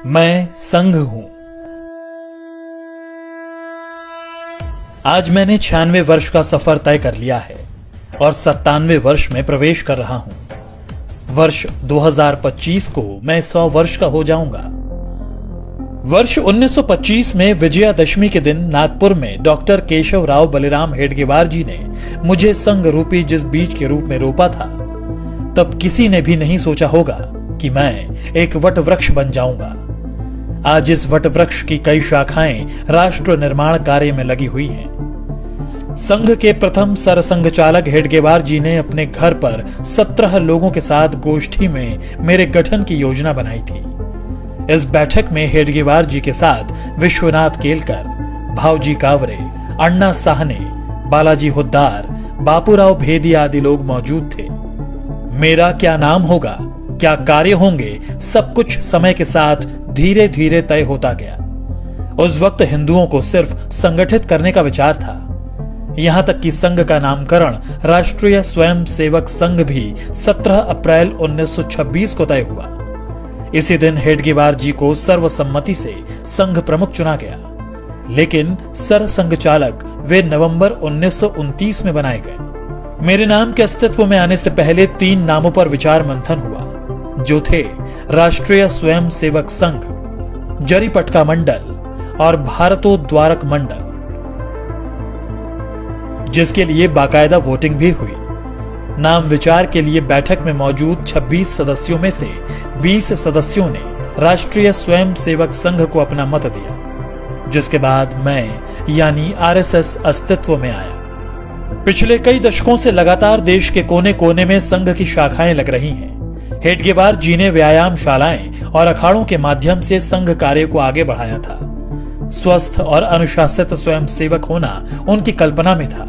मैं संघ हूं। आज मैंने 96 वर्ष का सफर तय कर लिया है और 97 वर्ष में प्रवेश कर रहा हूं। वर्ष 2025 को मैं 100 वर्ष का हो जाऊंगा। वर्ष 1925 में विजयादशमी के दिन नागपुर में डॉक्टर केशव राव बलिराम हेडगेवार जी ने मुझे संघ रूपी जिस बीज के रूप में रोपा था, तब किसी ने भी नहीं सोचा होगा कि मैं एक वट वृक्ष बन जाऊंगा। आज इस वट वृक्ष की कई शाखाएं राष्ट्र निर्माण कार्य में लगी हुई हैं। संघ के प्रथम सरसंघ चालक हेडगेवार जी ने अपने घर पर 17 लोगों के साथ गोष्ठी में मेरे गठन की योजना बनाई थी। इस बैठक में हेडगेवार जी के साथ विश्वनाथ केलकर, भावजी कावरे, अण्णा साहने, बालाजी हुद्दार, बापूराव भेदी आदि लोग मौजूद थे। मेरा क्या नाम होगा, क्या कार्य होंगे, सब कुछ समय के साथ धीरे धीरे तय होता गया। उस वक्त हिंदुओं को सिर्फ संगठित करने का विचार था। यहां तक कि संघ का नामकरण राष्ट्रीय स्वयं सेवक संघ भी 17 अप्रैल 1926 को तय हुआ। इसी दिन हेडगेवार जी को सर्वसम्मति से संघ प्रमुख चुना गया, लेकिन सरसंघ चालक वे नवंबर 1929 में बनाए गए। मेरे नाम के अस्तित्व में आने से पहले 3 नामों पर विचार मंथन हुआ, जो थे राष्ट्रीय स्वयं सेवक संघ, जरीपटका मंडल और भारतोद्वारक मंडल, जिसके लिए बाकायदा वोटिंग भी हुई। नाम विचार के लिए बैठक में मौजूद 26 सदस्यों में से 20 सदस्यों ने राष्ट्रीय स्वयं सेवक संघ को अपना मत दिया, जिसके बाद मैं यानी आरएसएस अस्तित्व में आया। पिछले कई दशकों से लगातार देश के कोने कोने में संघ की शाखाएं लग रही हैं। हेडगेवार जी ने व्यायामशालाएं और अखाड़ों के माध्यम से संघ कार्य को आगे बढ़ाया था। स्वस्थ और अनुशासित स्वयं सेवक होना उनकी कल्पना में था।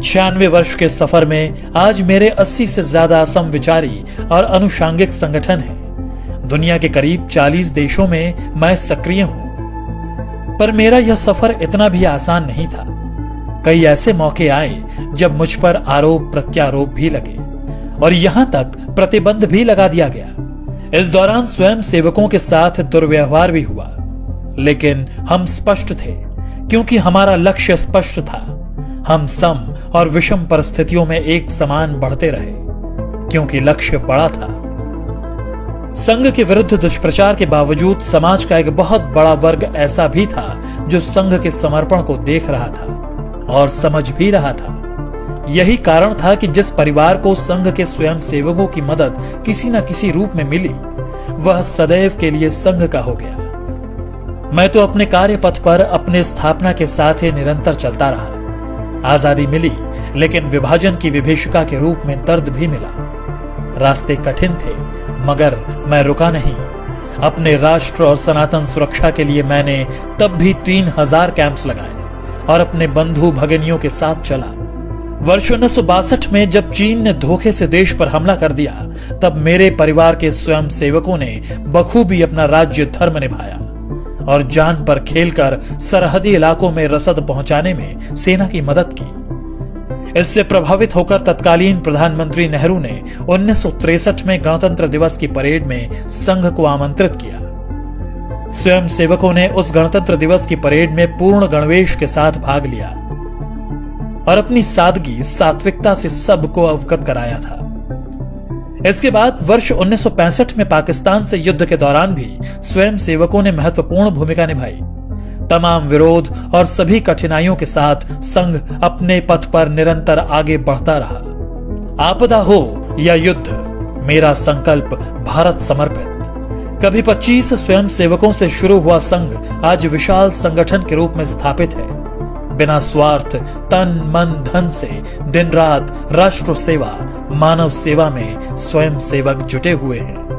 96 वर्ष के सफर में आज मेरे 80 से ज्यादा समविचारी और अनुषांगिक संगठन हैं। दुनिया के करीब 40 देशों में मैं सक्रिय हूं। पर मेरा यह सफर इतना भी आसान नहीं था। कई ऐसे मौके आए जब मुझ पर आरोप प्रत्यारोप भी लगे और यहां तक प्रतिबंध भी लगा दिया गया। इस दौरान स्वयं सेवकों के साथ दुर्व्यवहार भी हुआ, लेकिन हम स्पष्ट थे क्योंकि हमारा लक्ष्य स्पष्ट था। हम सम और विषम परिस्थितियों में एक समान बढ़ते रहे क्योंकि लक्ष्य बड़ा था। संघ के विरुद्ध दुष्प्रचार के बावजूद समाज का एक बहुत बड़ा वर्ग ऐसा भी था जो संघ के समर्पण को देख रहा था और समझ भी रहा था। यही कारण था कि जिस परिवार को संघ के स्वयं सेवकों की मदद किसी न किसी रूप में मिली, वह सदैव के लिए संघ का हो गया। मैं तो अपने कार्य पथ पर अपने स्थापना के साथ ही निरंतर चलता रहा। आजादी मिली, लेकिन विभाजन की विभीषिका के रूप में दर्द भी मिला। रास्ते कठिन थे, मगर मैं रुका नहीं। अपने राष्ट्र और सनातन सुरक्षा के लिए मैंने तब भी 3000 कैंप्स लगाए और अपने बंधु भगिनियों के साथ चला। वर्ष 1962 में जब चीन ने धोखे से देश पर हमला कर दिया, तब मेरे परिवार के स्वयं सेवकों ने बखूबी अपना राज्य धर्म निभाया और जान पर खेलकर सरहदी इलाकों में रसद पहुंचाने में सेना की मदद की। इससे प्रभावित होकर तत्कालीन प्रधानमंत्री नेहरू ने 1963 में गणतंत्र दिवस की परेड में संघ को आमंत्रित किया। स्वयं सेवकों ने उस गणतंत्र दिवस की परेड में पूर्ण गणवेश के साथ भाग लिया और अपनी सादगी सात्विकता से सबको अवगत कराया था। इसके बाद वर्ष 1965 में पाकिस्तान से युद्ध के दौरान भी स्वयं सेवकों ने महत्वपूर्ण भूमिका निभाई। तमाम विरोध और सभी कठिनाइयों के साथ संघ अपने पथ पर निरंतर आगे बढ़ता रहा। आपदा हो या युद्ध, मेरा संकल्प भारत समर्पित। कभी 25 स्वयं सेवकों से शुरू हुआ संघ आज विशाल संगठन के रूप में स्थापित है। बिना स्वार्थ, तन मन धन से दिन रात राष्ट्र सेवा, मानव सेवा में स्वयं सेवक जुटे हुए हैं।